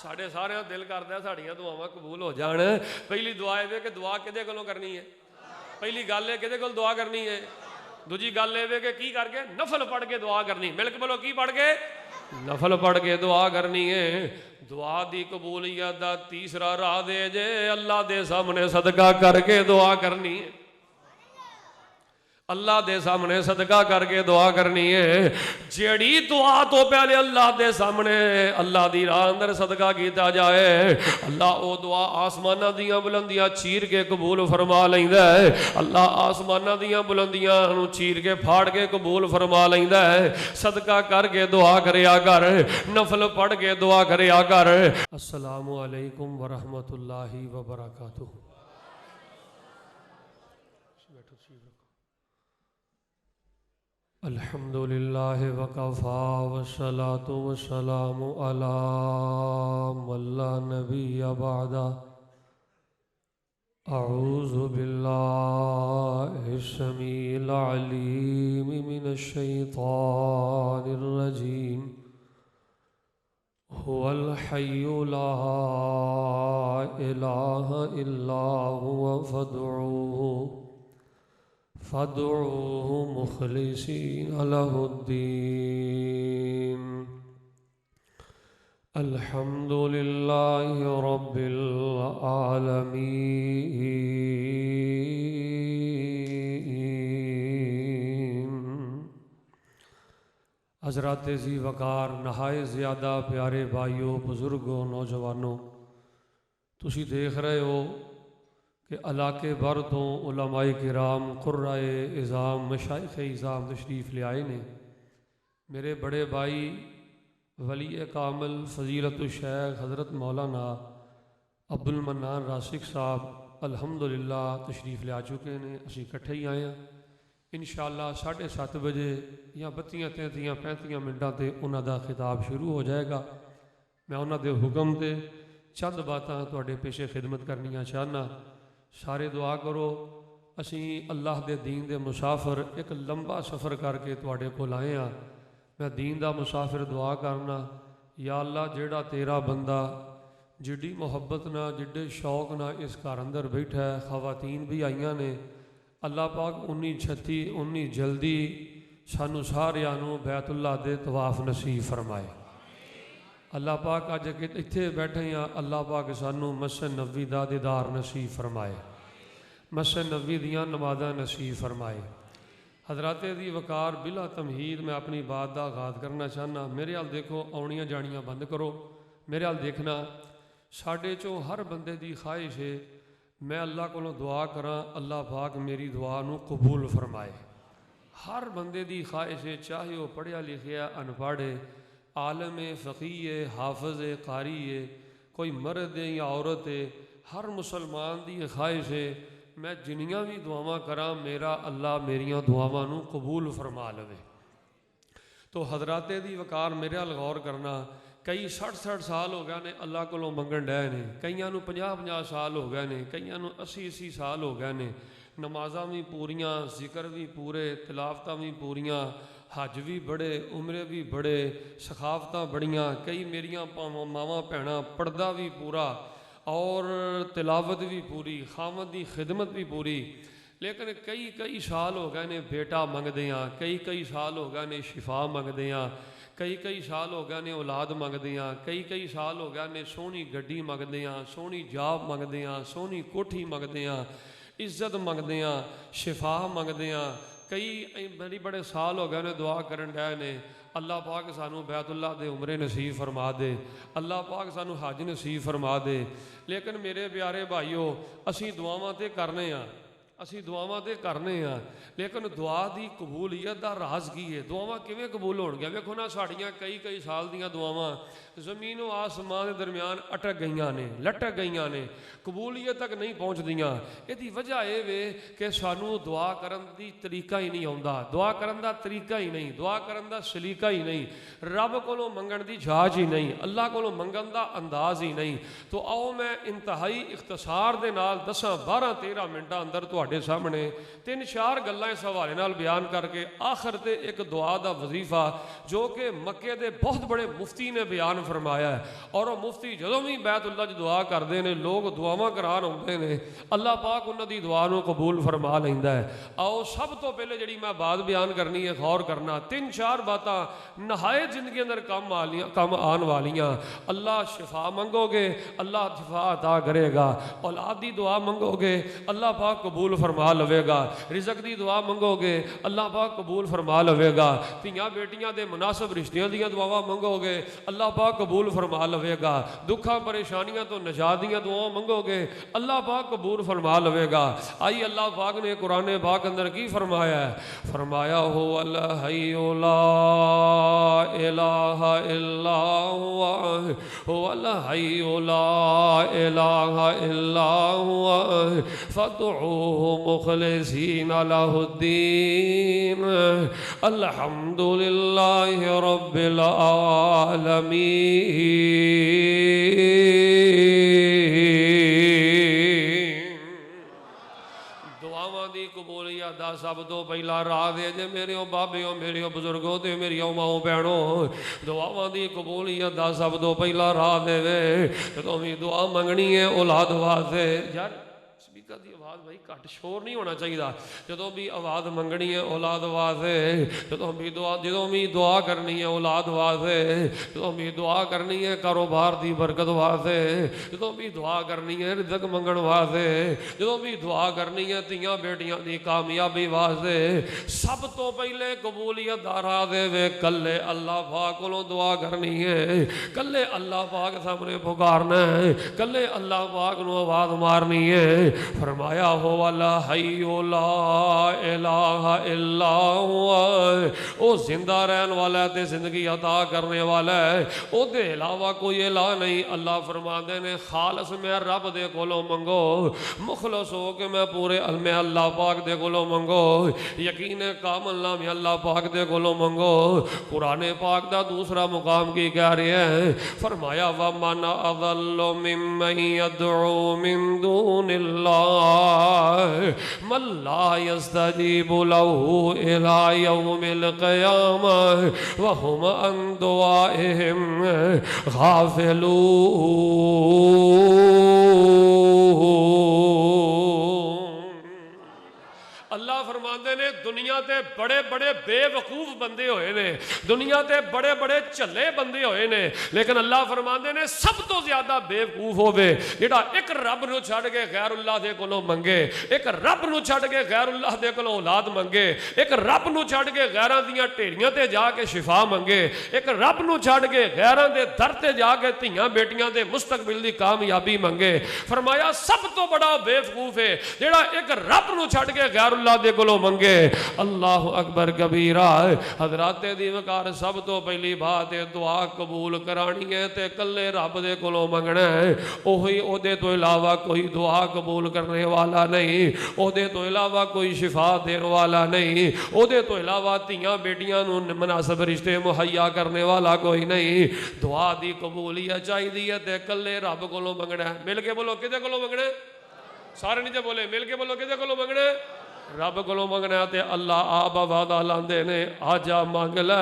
ساڈے سارے دل کردا ساڈیاں دعاواں قبول ہو جان. پہلی دعا یہ کہ دعا کدے کولوں کرنی ہے؟ پہلی گل ہے کدے کول دعا کرنی ہے؟ دوجی گل یہ کہ کی کر کے؟ نفل پڑھ کے دعا کرنی. مل کے بولو کی پڑھ کے؟ نفل پڑھ کے دعا کرنی ہے. دعا دی قبولیت دا تیسرا راہ دے جے اللہ دے سامنے صدقہ کر کے دعا کرنی ہے. اللہ دے سامنے صدقہ کر کے دعا کرنی ہے. جیڑی دعا تو پہلے اللہ دے سامنے اللہ دی راہ اندر صدقہ کیتا جائے اللہ او دعا آسمانہ دیاں بلندیاں چیر کے قبول فرما لیندا ہے. اللہ آسمانہ دیاں بلندیاں نو چیر کے پھاڑ کے قبول فرما لیندا ہے. صدقہ کر کے دعا کریا کر, نفل پڑھ کے دعا کریا کر. السلام علیکم ورحمۃ اللہ وبرکاتہ. الحمدللہ وکفا والصلاة والسلام علی من لا نبی بعد. اعوذ باللہ السمیع العلیم من الشیطان الرجیم. هو الحی لا الہ الا هو فادعوه مخلصین له الدین. الحمد للہ رب العالمین. حضرات ذی وقار نہایت زیادہ پیارے بھائیوں, بزرگوں, نوجوانوں, تسی دیکھ رہے ہو کہ علاقے بھر تو علماء کرام, قرائے اعظام, مشائخ اعظام تشریف لے آئے نے. میرے بڑے بھائی ولی کامل فضیلت الشیخ حضرت مولانا عبدالمنان راسخ صاحب الحمدللہ تشریف لے آ چکے ہیں. اسی اکٹھے ہی آئے ہیں. انشاءاللہ 7:30 بجے یا 32-33 تے انہاں دا خطاب شروع ہو جائے گا. میں انہاں دے حکم تے چند باتاں تواڈے پیشے خدمت کرنیاں چاہنا. سارے دعا کرو. اسی اللہ دے دین دے مسافر ایک لمبا سفر کر کے تواڈے کول آئے ہاں. میں دین دا مسافر دعا کرنا, یا اللہ جیڑا تیرا بندہ جڑی محبت نہ جڑے شوق نہ اس گھر اندر بیٹھا ہے, خواتین بھی آئیاں نے, اللہ پاک انی چھتی انی جلدی سانو ساریانو بیت اللہ دے طواف نصیب فرمائے. اللہ پاک اج اتھے بیٹھے ہیں, اللہ پاک سانو مسجد نبوی دا دیدار نصیب فرمائے, مسجد نبوی دیاں نمازاں نصیب فرمائے. حضرات دی وقار بلا تمہید میں اپنی بات دا آغاز کرنا چاہنا. میرے حال دیکھو, آنیاں جانیاں بند کرو. میرے حال دیکھنا, ساڈے چوں ہر بندے دی خواہش ہے میں اللہ کو دعا کراں اللہ پاک میری دعا نو قبول فرمائے. ہر بندے دی خواہش ہے, چاہے وہ پڑھیا لکھیا ان پڑھ ہے, عالم فقیہ ہے, حافظ ہے, قاری ہے, کوئی مرد ہے یا عورت ہے, ہر مسلمان دی خواہش ہے میں جنیاں بھی دعاواں کراں میرا اللہ میریاں دعاواں نو قبول فرما لوے. تو حضرات دی وقار میرے حال غور کرنا. کئی 60 سال ہو گئے نے اللہ کو منگن ڈے نے, کئیاں نو 50 سال ہو گئے نے, کئیاں نو 80 سال ہو گئے نے. نمازاں بھی پوریاں, ذکر بھی پورے, تلاوتاں بھی پوریاں, حج بھی بڑے, عمرے بھی بڑے, سخاوتاں بڑیاں. کئی میریاں ماواں بھیناں پردہ بھی پورا اور تلاوت بھی پوری, خامد دی خدمت بھی پوری. لیکن کئی سال ہو گئے نے بیٹا منگدیاں, کئی سال ہو گئے نے شفا منگدیاں, کئی سال ہو گئے نے اولاد منگدیاں, کئی سال ہو گئے نے سونی گڈی منگدیاں, سونی جاب منگدیاں, سونی کوٹھی منگدیاں, عزت منگدیاں, شفا منگدیاں. کئی بڑے سال ہو گئے نے دعا کرن ڈے نے اللہ پاک سانو بیت اللہ دے عمرے نصیب فرما دے, اللہ پاک سانو حج نصیب فرما دے. لیکن میرے پیارے بھائیو اسی دعاواں تے کرنے ہاں, اسی دعاواں تے کرنے ہاں, لیکن دعا دی قبولیت دا راز کی ہے؟ دعاواں کیویں قبول ہون گیا؟ ویکھو نا ساڈیاں کئی سال دیاں دعاواں زمین و آسمان دے درمیان اٹک گئیاں نے, لٹک گئیاں نے, قبولیت تک نہیں پہنچدیاں. یہ وجہ یہ وے کہ سانو دعا کرن دی طریقہ ہی نہیں آوندا, دعا کرن دا طریقہ ہی نہیں, دعا کرن دا سلیقہ ہی نہیں, رب کولوں منگن دی جاچ ہی نہیں, اللہ کولوں منگن دا انداز ہی نہیں. تو آؤ میں انتہائی اختصار دے نال 10-12-13 منٹاں اندر ਤੁਹਾਡੇ ਸਾਹਮਣੇ ਤਿੰਨ ਚਾਰ ਗੱਲਾਂ ਇਸ ਹਵਾਲੇ ਨਾਲ ਬਿਆਨ ਕਰਕੇ ਆਖਰ ਤੇ ਇੱਕ ਦੁਆ ਦਾ ਵਜ਼ੀਫਾ ਜੋ ਕਿ ਮੱਕੇ ਦੇ ਬਹੁਤ ਬੜੇ ਮੁਫਤੀ ਨੇ ਬਿਆਨ ਫਰਮਾਇਆ ਹੈ। ਔਰ ਉਹ ਮੁਫਤੀ ਜਦੋਂ ਵੀ ਬੈਤੁੱਲਾ 'ਚ ਦੁਆ ਕਰਦੇ ਨੇ ਲੋਕ ਦੁਆਵਾਂ ਕਰਾਉਣ ਆਉਂਦੇ ਨੇ, ਅੱਲਾਹ ਪਾਕ ਉਹਨਾਂ ਦੀ ਦੁਆ ਨੂੰ ਕਬੂਲ ਫਰਮਾ ਲੈਂਦਾ ਹੈ। ਆਓ ਸਭ ਤੋਂ ਪਹਿਲੇ ਜਿਹੜੀ ਮੈਂ ਬਾਤ ਬਿਆਨ ਕਰਨੀ ਹੈ, ਗੌਰ ਕਰਨਾ, ਤਿੰਨ ਚਾਰ ਬਾਤਾਂ ਨਹਾਇਤ ਜ਼ਿੰਦਗੀ ਅੰਦਰ ਕੰਮ ਆਉਣ ਵਾਲੀਆਂ। ਅੱਲਾਹ ਸ਼ਿਫਾ ਮੰਗੋਗੇ ਅੱਲਾਹ ਸ਼ਿਫਾ ਅਤਾ ਕਰੇਗਾ, ਔਲਾਦ ਦੀ ਦੁਆ ਮੰਗੋਗੇ ਅੱਲਾਹ ਪਾਕ ਕਬੂਲ ਫਰਮਾ ਲਵੇਗਾ, ਰਿਜ਼ਕ ਦੀ ਦੁਆ ਮੰਗੋਗੇ ਅੱਲਾਹ ਪਾਕ ਕਬੂਲ ਫਰਮਾ ਲਵੇਗਾ, ਧੀਆਂ ਬੇਟੀਆਂ ਦੇ ਮੁਨਾਸਬ ਰਿਸ਼ਤਿਆਂ ਦੀਆਂ ਦੁਆਵਾਂ ਮੰਗੋਗੇ ਅੱਲਾਹ ਪਾਕ ਕਬੂਲ ਫਰਮਾ ਲਵੇਗਾ, ਦੁੱਖਾਂ ਪਰੇਸ਼ਾਨੀਆਂ ਤੋਂ ਨਜਾਤ ਦੀਆਂ ਦੁਆਵਾਂ ਮੰਗੋਗੇ ਅੱਲਾਹ ਪਾਕ ਕਬੂਲ ਫਰਮਾ ਲਵੇਗਾ। ਆਈ ਅੱਲਾਹ ਪਾਕ نے قرآن پاک اندر کی فرمایا ہے؟ فرمایا هو الحی لا الہ الا هو هو الحی لا الہ الا هو فادعوه مخلصین له الدین الحمد للہ رب العالمین۔ قبولیت دا سب تو پہلا راہ دے جے میرے بابیوں میرے بزرگوں تے میری ماؤں بہنوں، دعاواں دی قبولیت دا سب تو پہلا راہ دے جدوں بھی دعا منگنی ہے اولاد واسطے، یار سپیکر دی آواز بھائی گھٹ شور نہیں ہونا چاہیے، جدوں بھی آواز منگنی ہے اولاد واسطے، جدوں بھی دعا کرنی ہے اولاد واسطے، جدوں بھی دعا کرنی ہے کاروبار دی برکت واسطے، جدوں بھی دعا کرنی ہے رزق منگن واسطے، جدوں بھی دعا کرنی ہے تیاں بیٹیاں دی کامیابی واسطے، سب تو پہلے قبولیت دا راہ دے وے کلے اللہ پاک کولوں دعا کرنی ہے، کلے اللہ پاک سامنے پکارنا ہے، کلے اللہ پاک نو آواز مارنی ہے۔ فرمایا ہو الحی لا الہ الا ہوا، او زندہ رہن والا ہے تے زندگی عطا کرنے والا ہے، او دے علاوہ کوئی الہ نہیں۔ اللہ فرماندے نے خالص میں رب دے کولوں منگو، مخلص ہو کے میں پورے میں اللہ پاک دے کولوں منگو، یقین کامل نام اللہ پاک دے کولوں منگو۔ قرآن پاک دا دوسرا مقام کی کہہ رہے ہیں؟ فرمایا وَمَنْ أَضَلُّ مِمَّنْ يَدْعُو مِن دُونِ اللَّهِ مَن لَا يَسْتَجِيبُ لَهُ إِلَى يَوْمِ الْقِيَامَةِ وَهُمْ عَن دُعَائِهِمْ غَافِلُونَ۔ اللہ فرماندے نے دنیا تے بڑے بڑے بے وقوف بندے ہوئے نے، دنیا تے بڑے بڑے چلے بندے ہوئے نے، لیکن اللہ فرماندے نے سب تو زیادہ بے وقوف ہوئے جڑا ایک رب نو چھڑ کے غیر اللہ دے کولوں منگے، ایک رب نو چھڑ کے غیر اللہ دے کولوں اولاد منگے، ایک رب نو چھڑ کے غیراں دیاں ٹیڑیاں تے جا کے شفا منگے، ایک رب نو چھڑ کے غیراں دے در تے جا کے تھیاں بیٹیاں دے مستقبل دی کامیابی منگے۔ فرمایا سب تو بڑا بے وقوف ہے جڑا ایک رب نو چھڑ کے غیر اللہ دے کولوں منگے۔ اللہ اکبر کبیرہ۔ حضرات دی وقار سب تو پہلی بات ہے دعا قبول کرانی ہے تے کلے رب دے کولوں منگنا ہے، اوہی او دے تو علاوہ کوئی دعا قبول کرنے والا نہیں، او دے تو علاوہ کوئی شفا دین والا نہیں، او دے تو علاوہ تیاں بیٹیاں نو مناسب رشتے مہیا کرنے والا کوئی نہیں۔ دعا دی قبولیت چاہیے تے کلے رب کولوں منگنا ہے۔ مل کے بولو کدے کولوں منگنا ہے؟ سارے نیچے بولے مل کے بولو کدے کولوں منگنا ہے؟ رب کولوں منگنا تے اللہ آپ وعدہ لاندے نے آجا مانگ لے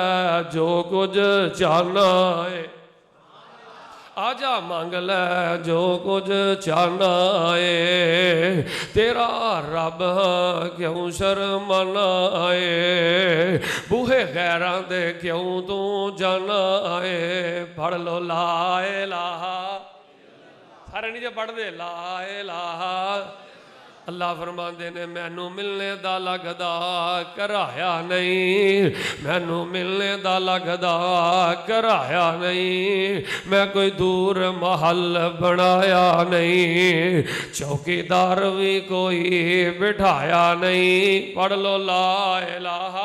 جو کچھ چاہنا ہے، آجا مانگ لے جو کچھ چاہنا ہے، تیرا رب کیوں شرمانا ہے، بوہے غیراں دے کیوں تو جانا ہے۔ پڑھ لو لا الہ، سارے نیچے پڑھ دے لا الہ۔ اللہ فرماندے نے مینوں ملنے دا لگدا کرایا نہیں، مینوں ملنے دا لگدا کرایا نہیں، میں کوئی دور محل بنایا نہیں، چوکیدار بھی کوئی بٹھایا نہیں۔ پڑھ لو لا الہ۔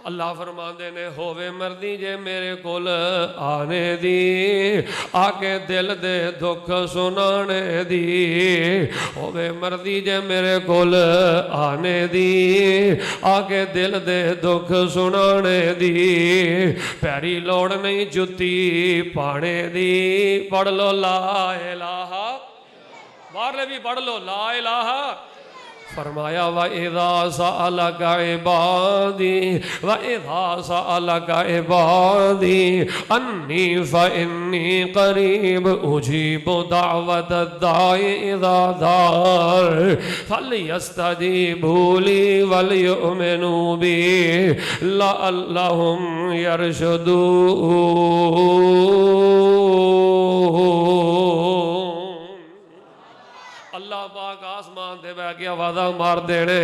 اللہ فرماندے نے ہووے مردی جے میرے کول آنے دی، آکے دل دے دکھ سنانے دی، ہووے مردی جے میرے کول آنے دی، آکے دل دے دکھ سنانے دی، پیری لوڑ نہیں جتی پانے دی۔ پڑھ لو لا الہ، باہر لے بھی پڑھ لو لا الہ۔ فرمایا وَإِذَا سَأَلَكَ عِبَادِي وَإِذَا سَأَلَكَ عِبَادِي أَنِّي فَإِنِّي قَرِيبٌ أُجِيبُ دَعْوَةَ الدَّاعِ إِذَا دَعَانِ فَلْيَسْتَجِيبُوا لِي وَلْيُؤْمِنُوا بِي لَعَلَّهُمْ يَرْشُدُونَ۔ اللہ پاک آسمان دے بہ کے آوازاں مار دینے،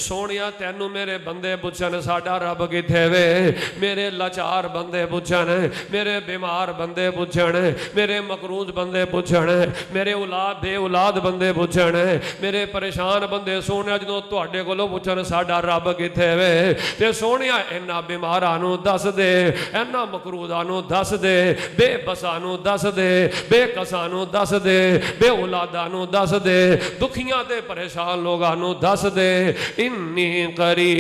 سونیا تینوں میرے بندے پوچھن ساڈا رب کتھے وے، میرے لاچار بندے پوچھن، میرے بیمار بندے پوچھن، میرے مقروض بندے پوچھن، میرے اولاد بے اولاد بندے پوچھن، میرے پریشان بندے سونیا جدوں تواڈے کولوں پوچھن ساڈا رب کتھے وے، تے سونیا انہاں بیماراں نوں دس دے، انہاں مقروضاں نوں دس دے، بے بساں نوں دس دے، بے کساں نوں دس دے، بے اولاداں نوں دس دے، دکھیاں تے پریشان لوگانوں دس دے، انی قریب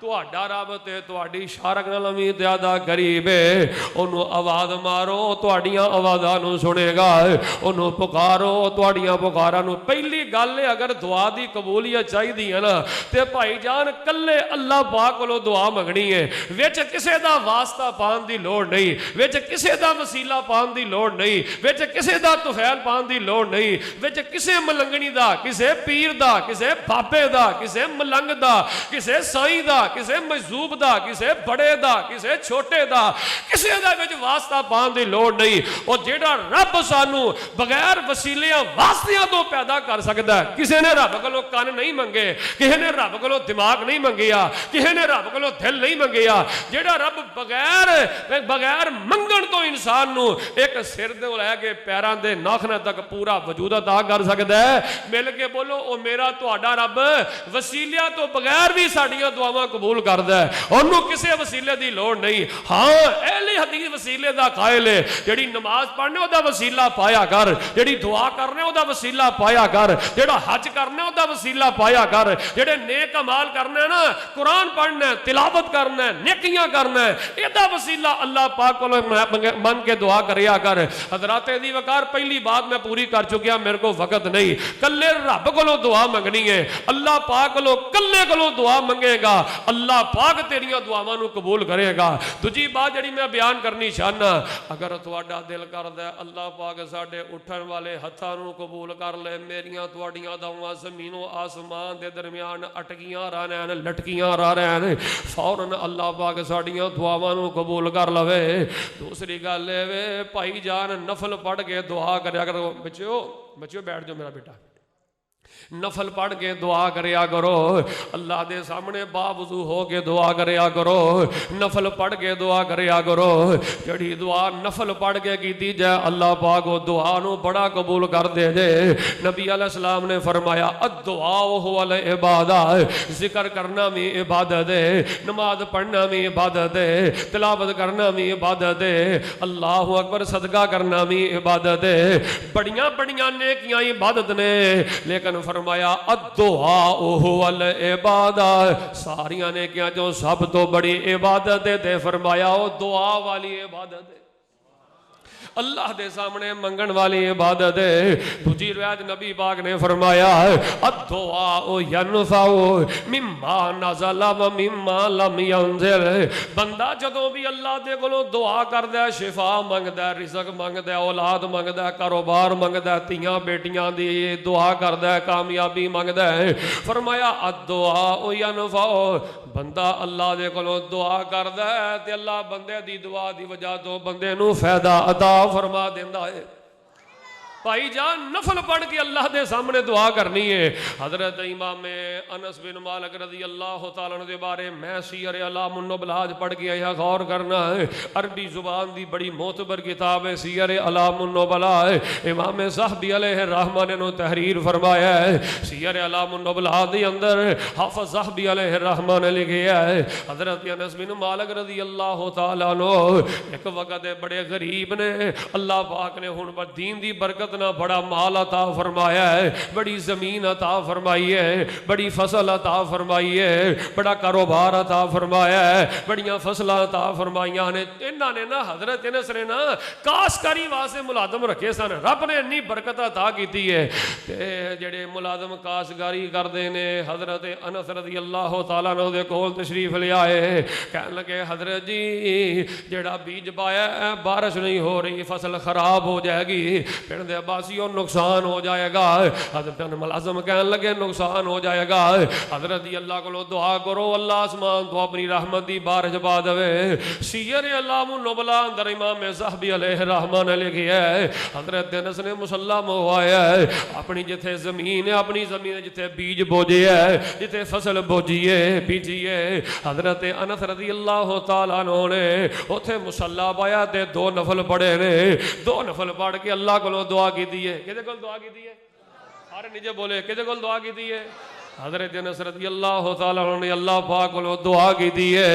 تہاڈا رب تے تہاڈی شارک نال وی زیادہ قریب ہے، اونوں آواز مارو تہاڈیاں آوازاں نوں سنے گا، اونوں پکارو تہاڈیاں پکاراں نوں۔ پہلی گل ہے اگر دعا دی قبولیت چاہیدی ہے نا تے بھائی جان کلے اللہ پاک کولوں دعا منگنی ہے، وچ کسے دا واسطہ پان دی لوڑ نہیں، وچ کسے دا وسیلہ پان دی لوڑ نہیں، وچ کسے دا طفیل پان دی لوڑ نہیں، وچ کسے ملنگنی دا، کسے پیر دا، کسے بابے دا، کسے ملنگ دا، کسے سائیں دا، کسے مجذوب دا، کسے بڑے دا، کسے چھوٹے دا، کسے دا وچ واسطہ پان دی لوڑ نہیں۔ اور جیڑا رب سانو بغیر وسیلیاں واسطیاں تو پیدا کر سکتا ہے، کسے نے رب کولوں کان نہیں منگے، کسے نے رب کولوں دماغ نہیں منگیا، کسے نے رب کولوں دل نہیں منگیا، جیڑا رب بغیر منگن تو انسان نو ایک سر دے لے کے پیراں دے ناخنے تک پورا وجود عطا کر سکتا ہے۔ مل کے بولو او میرا تہاڈا رب وسیلیاں تو بغیر بھی ساڈیاں دعاواں قبول کردا ہے، اونوں کسے وسیلے دی لوڑ نہیں۔ ہاں اہل حدیث وسیلے دا قائل ہے، جڑی نماز پڑھنے او دا وسیلہ پایا کر، جڑی دعا کرنے او دا وسیلہ پایا کر، جڑا حج کرنے او دا وسیلہ پایا کر، جڑے نیک اعمال کرنے نا، قرآن پڑھنا ہے، تلاوت کرنا ہے، نیکیاں کرنا ہے، اے دا وسیلہ اللہ پاک کو من کے دعا کریا کر۔ حضرات دی وقار پہلی بات میں پوری کر چکیا، میرے کو وقت نہیں، کلے رب کو دعا منگنی ہے، اللہ پاک کو کلے کو دعا منگے گا، اللہ پاک تیریاں دعاواں نو قبول کرے گا۔ دوجی بات جڑی میں بیان کرنی چاہنا، اگر تہاڈا دل کردا ہے اللہ پاک ساڈے اٹھن والے ہتھاں نو قبول کر لے، میریاں تہاڈیاں دعاواں زمین و آسمان دے درمیان اٹکیاں رہن، لٹکیاں رہن، فوراً اللہ پاک ساڈیاں دعاواں نو قبول کر لوے۔ دوسری گل اے بھائی جان نفل پڑھ کے دعا کریا کرو، بچیو بیٹھ جاؤ میرا بیٹا، نفل پڑھ کے دعا کریا کرو، اللہ دے سامنے باوضو ہو کے دعا کریا کرو، نفل پڑھ کے دعا کریا کرو۔ جڑی دعا نفل پڑھ کے کیتی جائے اللہ پاک وہ دعا نو بڑا قبول کر دے جے۔ نبی علیہ السلام نے فرمایا الدعاء هو العبادہ، ذکر کرنا بھی عبادت ہے، نماز پڑھنا بھی عبادت ہے، تلاوت کرنا بھی عبادت ہے، اللہ اکبر صدقہ کرنا بھی عبادت ہے، بڑیاں بڑیاں نیکیاں عبادت نے، لیکن فرمایا الدعاء هو العبادہ، ساریاں نیکیاں جو سب تو بڑی عبادت ہے، تے فرمایا وہ دعا والی عبادت ہے، اللہ دے سامنے منگن والی عبادت ہے۔ دوسری روایت نبی پاک نے فرمایا الدعاء ينفع مما نزل ومما لم ينزل، بندہ جدوں بھی اللہ دے کولوں دعا کردا ہے، شفا منگدا ہے، رزق منگدا ہے، اولاد منگدا ہے، کاروبار منگدا ہے، تیاں بیٹیاں دی دعا کردا ہے، کامیابی منگدا ہے، فرمایا الدعاء ينفع، بندہ اللہ دے کولوں دعا کردا ہے تے اللہ بندے دی دعا دی وجہ تو بندے نو فائدہ عطا فرما دیندہ ہے۔ بھائی جان نفل پڑھ کے اللہ دے سامنے دعا کرنی ہے۔ حضرت امام انس بن مالک رضی اللہ تعالیٰ عنہ دے بارے میں سیر اعلام النبلاء پڑھ کے آیا، غور کرنا ہے، عربی زبان دی بڑی معتبر کتاب ہے سیر اعلام النبلاء، امام صاحبی علیہ الرحمہ نے تحریر فرمایا ہے۔ سیر اعلام النبلاء دی اندر حافظ صاحبی علیہ الرحمہ نے لکھیا ہے حضرت انس بن مالک رضی اللہ تعالیٰ عنہ ایک وقت بڑے غریب نے، اللہ پاک نے ہن دین دی برکت برکت نہ بڑا مال عطا فرمایا ہے، بڑی زمین عطا فرمائی ہے، بڑی فصل عطا فرمائی ہے، بڑا کاروبار عطا فرمایا ہے، بڑیاں فصلیں عطا فرمائیاں نے۔ انہاں نے نا حضرت انس نے نا کاشتکاری واسطے ملازم رکھے سن، رب نے انی برکت عطا کیتی ہے تے جڑے ملازم کاشتکاری کردے نے حضرت انس رضی اللہ تعالیٰ عنہ دے کول تشریف لے آئے، کہنے لگے حضرت جی جڑا بیج بایا ہے بارش نہیں ہو رہی، فصل خراب ہو جائے گی، پھر دے عباسیوں نقصان ہو جائے گا۔ حضرت ملازم کہنے لگے نقصان ہو جائے گا، حضرت دی اللہ کو دعا کرو اللہ آسمان تو اپنی رحمت دی بارش پا دے۔ سیر علام النبلا اندر امام ذہبی علیہ الرحمہ نے لکھیا ہے حضرت انس نے مسلح منوایا ہے اپنی جتھے زمین ہے، اپنی زمین جتھے بیج بوجے ہے، جتھے فصل بوجی ہے بیجی ہے، حضرت انس رضی اللہ تعالیٰ عنہ نے اتھے مسلح پایا تے 2 نفل پڑھے نے، 2 نفل پڑھ کے اللہ کو دعا کی دیئے۔ کدے کول دعا کی دیئے؟ سارے نیچے بولے کدے کول دعا کی دیئے؟ حضرت انس رضی اللہ تعالیٰ عنہ نے اللہ پاک کو دعا کی دیئے،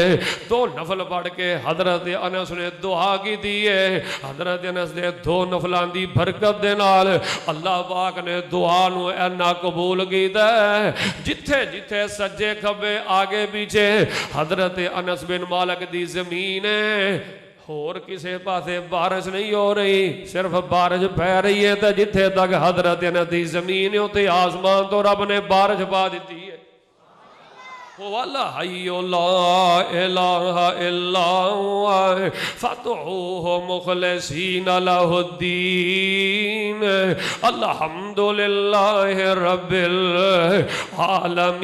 2 نفل پڑھ کے حضرت انس نے دعا کی دیئے۔ حضرت انس نے 2 نفلان دی برکت دے نال اللہ پاک نے دعا نو اینا قبول کیتا ہے، جتھے جتھے سجے کھبے آگے پیچھے حضرت انس بن مالک دی زمین ہے، اور کسے پاسے بارش نہیں ہو رہی، صرف بارش پہ رہی ہے، تو جتھے تک حضرت انس دی زمین ہے تے آسمان تو رب نے بارش پا دیتی ہے۔ وَاللَّهِ لَا إِلَهَ إِلَّا هُوَ فَادْعُوهُ مُخْلِصِينَ لَهُ الدِّينَ الْحَمْدُ لِلَّهِ رَبِّ الْعَالَمِينَ۔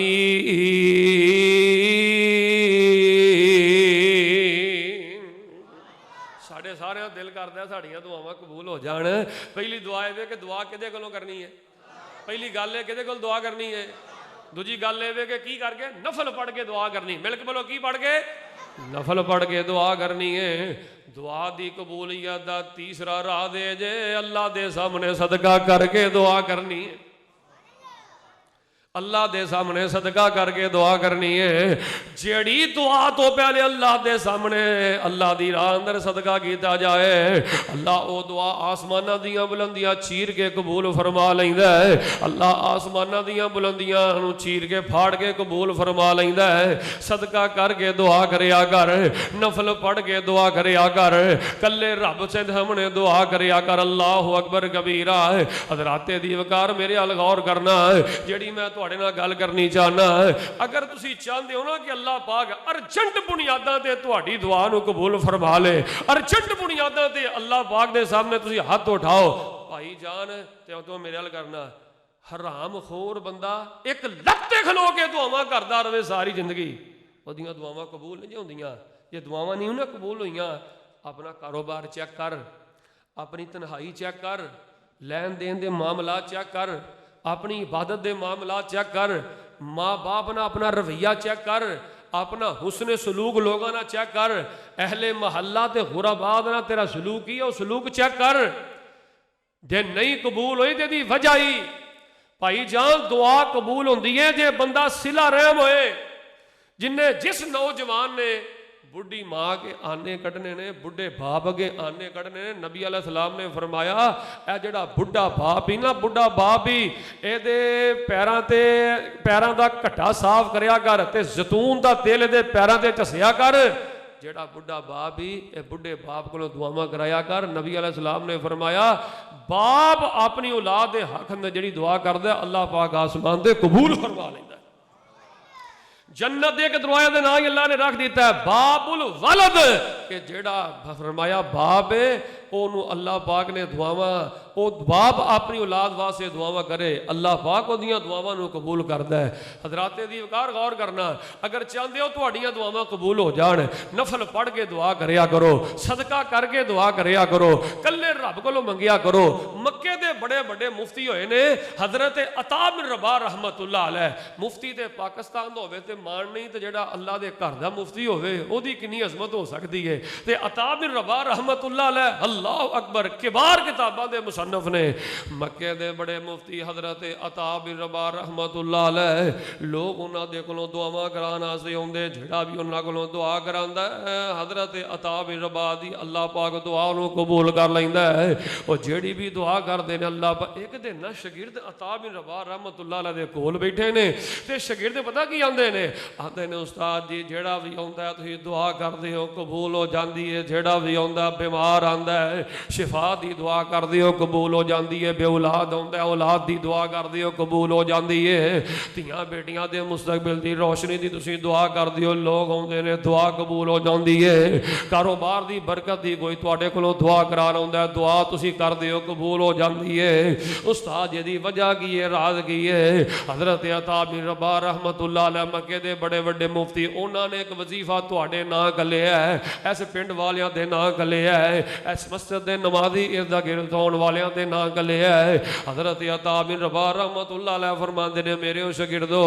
ساڑھے سارے دل کرتا ہے ساڑیاں دعاواں قبول ہو جان۔ پہلی دعا ہے کہ دعا کدے کولوں کرنی ہے؟ پہلی گل ہے کدے کول دعا کرنی ہے؟ دوجی گل ہے کہ کی کر کے نفل پڑھ کے دعا کرنی۔ مل کے بولو کی پڑھ کے؟ نفل پڑھ کے دعا کرنی ہے۔ دعا دی قبولیت دا تیسرا راہ دے جے اللہ دے سامنے صدقہ کر کے دعا کرنی ہے۔ اللہ دے سامنے صدقہ کر کے دعا کرنی ہے۔ جیڑی دعا تو پہلے اللہ دے سامنے اللہ دی راہ اندر صدقہ کیتا جائے، اللہ او دعا آسمانہ دیاں بلندیاں چیر کے قبول فرما لیندا ہے۔ اللہ آسمانہ دیاں بلندیاں نو چیر کے پھاڑ کے قبول فرما لیندا ہے۔ صدقہ کر کے دعا کریا کر، نفل پڑھ کے دعا کریا کر، کلے رب سے ہمنے دعا کریا کر۔ اللہ اکبر کبیرہ۔ حضرات دی وقار میرے ال غور کرنا، جیڑی میں تواڈے نال گل کرنی چاہنا، اگر تسی چاہندے ہو نا کہ اللہ پاک ارجنٹ بنیاداں تے تواڈی دعا نو قبول فرما لے، ارجنٹ بنیاداں تے اللہ پاک دے سامنے تسی ہاتھ اٹھاؤ، بھائی جان تے تو میرے ال کرنا، حرام خور بندہ ایک لتے کھلو کے دعاواں کردا رہے ساری زندگی، اودیاں دعاواں قبول نہیں ہوندیاں۔ یہ دعاواں نہیں ہونا قبول ہوئیاں، اپنا کاروبار چیک کر، اپنی تنہائی چیک کر، لین دین دے معاملات چیک کر، اپنی عبادت دے معاملات چیک کر، ماں باپ نہ اپنا رویہ چیک کر، اپنا حسن سلوک لوگاں نہ چیک کر، اہل محلہ تے غرباء نہ تیرا سلوک ہی او سلوک چیک کر، جے نہیں قبول ہوئی تے دی وجہ ہی بھائی جان دعا قبول ہوندی ہے جے بندہ صلہ رحم ہوئے، جس نوجوان نے بڑھی ماں کے آنے کٹنے نے، بڑھے باپ کے آنے کٹنے نے، نبی علیہ السلام نے فرمایا اے جڑا بڑھا باپ ہی نا، بڑھا باپ ہی اے دے پیراں دا کٹا صاف کریا کر تے زیتون دا تیل دے پیراں تے چسیا کر۔ جڑا بڑھا باپ ہی اے بڑھے باپ کو دعاواں کرایا کر۔ نبی علیہ السلام نے فرمایا باپ اپنی اولاد دے حق میں جڑی دعا کردا ہے اللہ پاک آسمان دے قبول فرما لیندا ہے۔ جنت ایک دروازے دے نام اللہ نے رکھ دیتا ہے باب الولد، کہ جیڑا فرمایا باپ ہے اونو اللہ پاک نے دعاواں، او باپ اپنی اولاد واسطے دعاواں کرے اللہ پاک او دیاں دعاواں نو قبول کردا ہے۔ حضرات دی وقار غور کرنا، اگر چاہندے ہو تہاڈیاں دعاواں قبول ہو جان، نفل پڑھ کے دعا کریا کرو، صدقہ کر کے دعا کریا کرو، کلے رب کولوں منگیا کرو۔ مکے دے بڑے بڑے مفتی ہوئے نے، حضرت عطا بن رباح رحمت اللہ علیہ، مفتی تے پاکستان دا ہوے تے مان نہیں تے جڑا اللہ دے گھر دا مفتی ہوے او دی کنی عظمت ہو سکتی ہے۔ تے عطا بن رباح رحمت اللہ علیہ اللہ اکبر کبار کتاباں دے مصنف نے مکے دے بڑے مفتی حضرت عطا بن رباح رحمت اللہ علیہ لوگ انہاں دے کولوں دعاواں کران واسطے اوندے جڑا بھی انہاں کولوں دعا کراندا ہے حضرت عطا بن رباح دی اللہ پاک دعا نوں قبول کر لیندا ہے او جیڑی بھی دعا کردے نے اللہ پاک ایک دن نہ شاگرد عطا بن رباح رحمت اللہ علیہ دے کول بیٹھے نے تے شاگرد پتہ کی آندے نے استاد جی جیڑا بھی آندا ہے تسی دعا کردے ہو قبول ہو جاندی ہے جیڑا بھی آندا بیمار آندا ہے شفا دی دعا کردے ہو قبول ہو جاندی ہے بے اولاد آندا ہے اولاد دی دعا کردے ہو قبول ہو جاندی ہے تیاں بیٹیاں دے مستقبل دی روشنی دی تسی دعا کردے ہو لوگ آندے نے دعا قبول ہو جاندی ہے کاروبار دی برکت دی کوئی تواڈے کولوں دعا کران آندا ہے دعا تسی کردے ہو قبول ہو جاندی ہے استاد جی دی وجہ کی ہے راز کی ہے حضرت عطا بن رباح رحمت اللہ علیہ مکے دے بڑے بڑے مفتی انہوں نے ایک وظیفہ تواڈے نام گلیا ہے اس پنڈ والیاں دے نام گلیا ہے اس مسجد دے نمازی ارد گرد ہون والیاں دے نام گلیا ہے حضرت عطا بن رباح رحمت اللہ علیہ فرماندے نے میرے شاگردو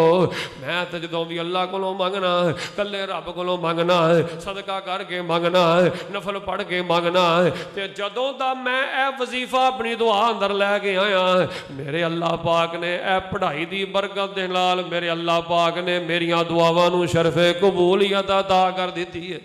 میں تے جدوں بھی اللہ کولوں منگنا کلے رب کولوں منگنا صدقہ کر کے منگنا نفل پڑھ کے منگنا تے جدوں دا میں اے وظیفہ اپنی دعا اندر لے کے آیا میرے اللہ پاک نے اے پڑھائی دی برکت دے نال میرے اللہ پاک نے میریاں دعاواں نوں شرف قبولیت عطا کر دیتی ہے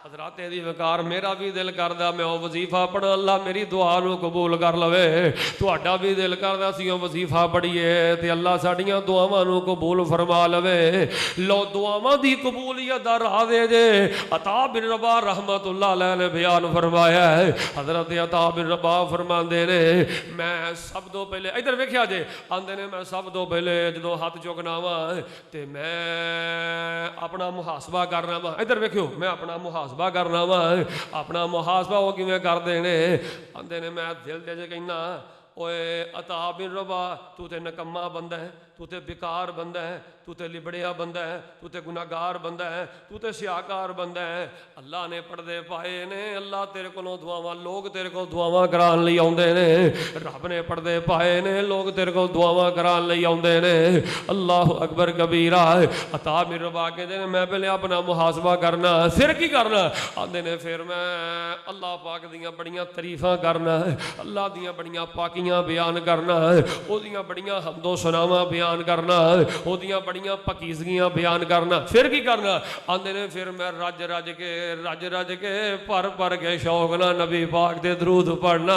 حضرات دی وقار میرا بھی دل کردا میں او وظیفہ پڑھا اللہ میری دعا نوں قبول کر لوے تہاڈا بھی دل کردا سی او وظیفہ پڑھیے تے اللہ ساڈیاں دعاواں نوں قبول فرما لوے لو دعاواں دی قبولیت دا راہ دے جے عطا بن رباح رحمت اللہ علیہ نے بیان فرمایا ہے حضرت عطا بن رباح فرماندے نے میں سب تو پہلے ادھر ویکھیا جے آندے نے میں سب تو پہلے جدوں ہاتھ چکنا وا تے میں اپنا محاسبہ کرنا وا ادھر ویکھیو میں اپنا محاسبہ کرنا وا اپنا محاسبہ وہ کیویں کردے نے آندے نے میں دل دے کہنا اوے عطا بن رباح تو تے نکما بندہ ہے تو تے بیکار بندہ ہے تو تے لبڑیا بندہ ہے تو تے گناہگار بندہ ہے تو تے سیاکار بندہ ہے اللہ نے پردے پائے نے اللہ تیرے کولوں دعاواں لوگ تیرے کول دعاواں کران لئی آوندے نے رب نے پردے پائے نے لوگ تیرے کول دعاواں کران لئی آوندے نے اللہ اکبر کبیرہ عطا بن رباح کہندے نے میں پہلے اپنا محاسبہ کرنا پھر کی کرنا آندے نے پھر میں اللہ پاک دیاں بڑیاں تعریفاں کرنا اللہ دیاں بڑیاں پاکیاں بیان کرنا او دیاں بڑیاں حمد و ثناواں بیان کرنا او دیاں بڑیاں پاکیزگیاں بیان کرنا پھر کی کرنا آندے نے پھر میں رج رج کے پر کے شوق نال نبی پاک دے درود پڑھنا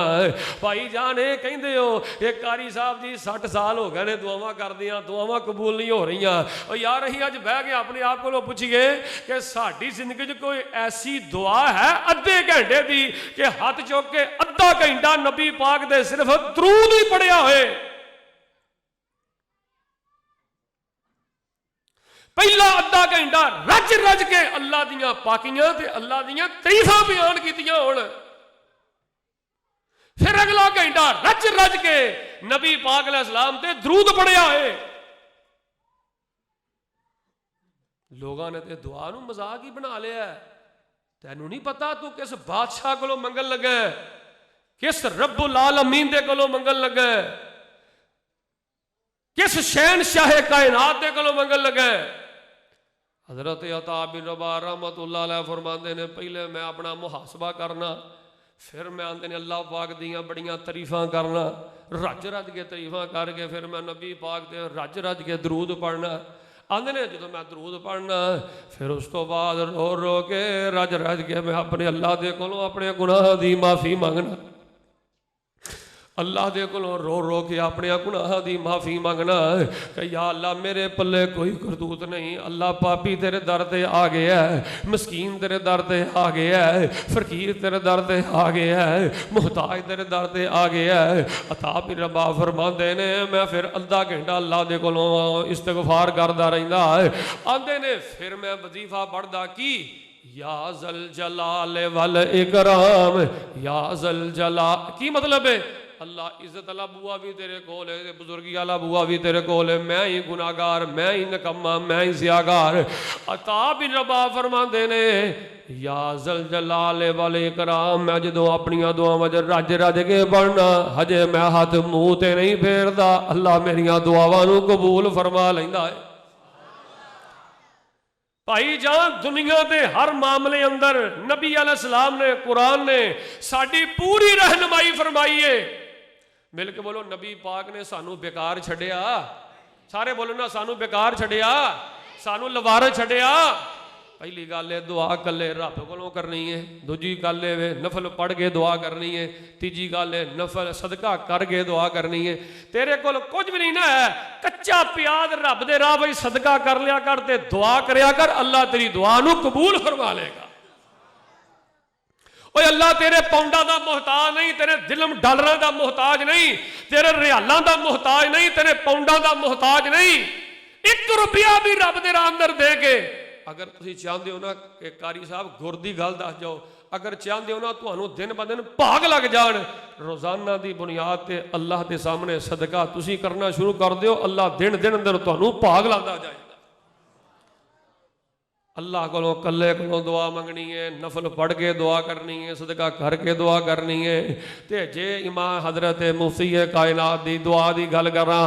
بھائی جان اے کہندے ہو ایک قاری صاحب جی 60 سال ہو گئے نے دعاواں کردیاں دعاواں قبول نہیں ہو رہیاں او یار اسی اج بیٹھ کے اپنے آپ کو پوچھیے کہ ساڈی زندگی وچ کوئی ایسی دعا ہے ادھے گھنٹے دی کہ ہاتھ چوک کے ادھا گھنٹہ نبی پاک دے صرف درود ہی پڑھیا ہوئے پہلا ادھا گھنٹہ رج کے اللہ دیاں پاکیاں تے اللہ دیاں تعریفاں بیان کیتیاں ہون پھر اگلا گھنٹہ رج کے نبی پاک علیہ السلام تے درود پڑھیا ہے لوگاں نے تے دعا نوں مذاق ہی بنا لیا ہے تینوں نہیں پتا تو کس بادشاہ کولوں منگن لگا ہے کس رب العالمین دے کولوں منگن لگا ہے کس شہنشاہ کائنات دے کولوں منگن لگا ہے حضرت عطا بن رباح رحمت اللہ علیہ فرماندے نے پہلے میں اپنا محاسبہ کرنا پھر میں آندے نے اللہ پاک دیاں بڑیاں تعریفاں کرنا رج کے تعریفاں کر کے پھر میں نبی پاک دے رج کے درود پڑھنا آندے نے جدوں میں درود پڑھنا پھر اس تو بعد رو کے رج کے میں اپنے اللہ دے کولوں اپنے گناہ دی معافی مانگنا اللہ دے کولوں رو کے اپنے گناہ دی معافی مانگنا کہ یا اللہ میرے پلے کوئی کرتوت نہیں اللہ پاپی تیرے در تے آ گیا ہے مسکین تیرے در تے آ گیا ہے فقیر تیرے در تے آ گیا ہے محتاج تیرے در تے آ گیا ہے عطا بن رباح فرماندے نے میں پھر ادھا گھنٹہ اللہ دے کولوں استغفار کردا رہندا ہے آندے نے پھر میں وظیفہ پڑھدا کی یا ذل جلال والاکرام یا ذل جلال کی مطلب ہے اللہ عزت اللہ بوا بھی تیرے کول ہے بزرگی اللہ بوا بھی تیرے کول ہے میں ہی گناہگار میں ہی نکما میں ہی سیاگار عطا بن رباح فرماندے نے یا ذل جلال والاکرام میں جدوں اپنیاں دعاواں وچ رج کے پڑھنا ہجے میں ہاتھ منہ تے نہیں پھیردا اللہ میریاں دعاواں نوں قبول فرما لیندا ہے بھائی جان دنیا دے ہر معاملے اندر نبی علیہ السلام نے قرآن نے ساڈی پوری رہنمائی فرمائی ہے. مل کے بولو نبی پاک نے سانو بیکار چھڈیا. سارے بولو نا سانو بیکار چھڈیا, سانو لوار چھڈیا. پہلی گل ہے دعا کلے رب کولوں کرنی ہے, دوجی گل ہے نفل پڑھ کے دعا کرنی ہے, تیجی گل ہے نفل صدقہ کر کے دعا کرنی ہے. تیرے کول کچھ بھی نہیں نا ہے, کچا پیاز رب دے راہ وچ صدقہ کر لیا کر تے دعا کریا کر, اللہ تیری دعا نو قبول فرما لے گا. اوے اللہ تیرے پاؤنڈاں دا محتاج نہیں, تیرے دلم ڈالراں دا محتاج نہیں, تیرے ریالاں دا محتاج نہیں, تیرے پاؤنڈاں دا محتاج نہیں. 1 روپیہ بھی رب دے راہ اندر دے کے اگر تسی چاہندے ہو نا کہ قاری صاحب گر دی گل دس جاؤ, اگر چاہندے ہو نا تانوں دن ب دن بھاگ لگ جان, روزانہ دی بنیاد تے اللہ دے سامنے صدقہ تسی کرنا شروع کر دیو, اللہ دن اندر تانوں بھاگ لگدا جائے گا. اللہ کو کلے کو دعا منگنی ہے, نفل پڑھ کے دعا کرنی ہے, صدقہ کر کے دعا کرنی ہے. تے جے امام حضرت مفتی کائنات دی دعا دی گل کراں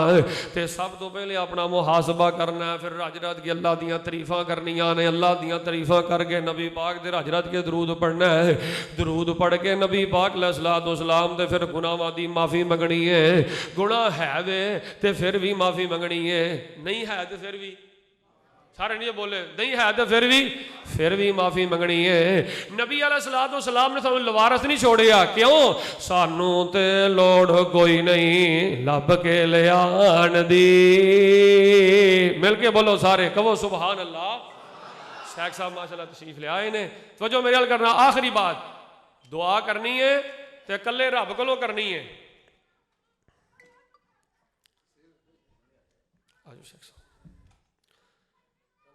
تے سب تو پہلے اپنا محاسبہ کرنا ہے, پھر رج رج کے اللہ دیاں تعریفاں کرنیاں نے, اللہ دیاں تعریفاں کر کے نبی پاک دے رج رج کے درود پڑھنا ہے. درود پڑھ کے نبی پاک علیہ الصلوۃ والسلام تے پھر گناہاں دی معافی منگنی ہے. گناہ ہے وے تے پھر بھی معافی منگنی ہے, نہیں ہے تے پھر بھی سارے نہیں بولے, نہیں ہے تو پھر بھی معافی منگنی ہے. نبی علیہ الصلوۃ والسلام نے سانوں لوارس نہیں چھوڑیا, کیوں؟ سانوں تے لوڑ کوئی نہیں لب کے لیان دی. مل کے بولو سارے, کہو سبحان اللہ. شیخ صاحب ماشاءاللہ تشریف لے آئے نے. توجہ میرے حال کرنا, آخری بات دعا کرنی ہے تے کلے رب کولوں کرنی ہے. آجو شیخ صاحب,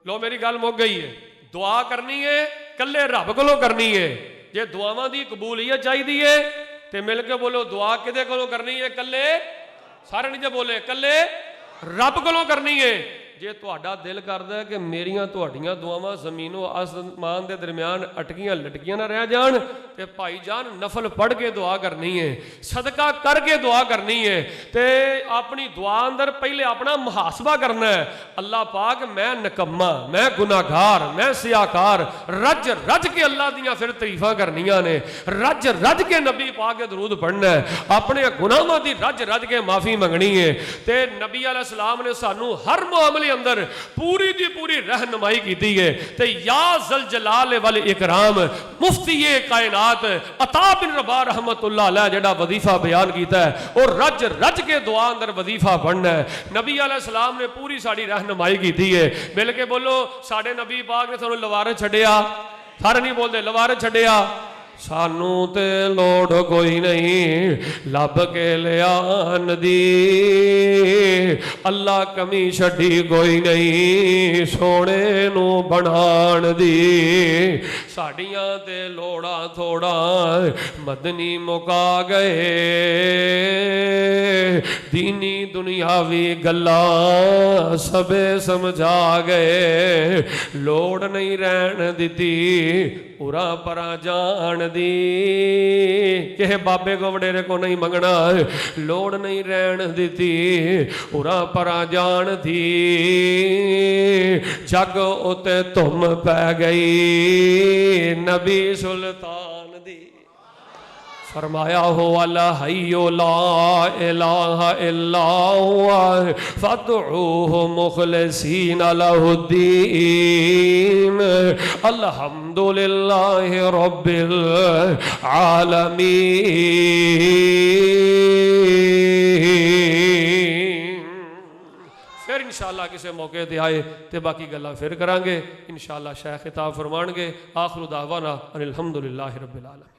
لو میری گل مک گئی ہے. دعا کرنی ہے کلے رب کولوں کرنی ہے. جے دعاواں دی قبولیت چاہیے ہے تے مل کے بولو دعا کدے کولوں کرنی ہے؟ کلے, سارے نہیں جے بولے کلے رب کولوں کرنی ہے. جے تہاڈا دل کردا ہے کہ میریاں تہاڈیاں دعاواں زمین و آسمان دے درمیان اٹکیاں لٹکیاں نہ رہ جان تے بھائی جان نفل پڑھ کے دعا کرنی ہے, صدقہ کر کے دعا کرنی ہے. تے اپنی دعا اندر پہلے اپنا محاسبہ کرنا ہے. اللہ پاک میں نکما, میں گناہگار, میں سیاہکار, رج رج کے اللہ دیاں پھر تعریفاں کرنیاں نے, رج رج کے نبی پاک کے درود پڑھنا ہے, اپنے گناہاں دی رج رج کے معافی منگنی ہے. تے نبی علیہ السلام نے سانو ہر معاملے اندر پوری دی پوری رہنمائی کی دی ہے. تے یا ذل جلال والاکرام مفتی کائنات عطا بن رباح رحمت اللہ علیہ جڑا وظیفہ بیان کیتا ہے اور رج رج کے دعا اندر وظیفہ پڑھنا ہے. نبی علیہ السلام نے پوری ساری رہنمائی کی دی ہے. مل کے بولو ساڈے نبی پاک نے سانوں لوارے چھڈیا, سارے نہیں بولدے لوارے چھڈیا. سانوں تے لوڑ کوئی نہیں لب کے لیان دی, اللہ کمی چھڈی کوئی نہیں سونے نو بنان دی. ساڈیاں تے لوڑا تھوڑا مدنی مکا گئے, دینی دنیاوی گلاں سبے سمجھا گئے. لوڑ نہیں رہن دتی پورا پرا جان دی, کہ بابے کو وڈیرے کو نہیں منگنا, لوڑ نہیں رہن دیتی پورا پرا جان دی. جگ اتے تم پہ گئی نبی سلطان دی. فرمایا ہو الحی لا الہ الا ہوا فادعوہ مخلصین لہ الدین الحمدللہ رب العالمین. پھر انشاءاللہ کسی موقع تے آئے تے باقی گلاں پھر کرانگے انشاءاللہ. شیخ خطاب فرمانگے آخر دعوانا ان الحمدللہ رب العالمین.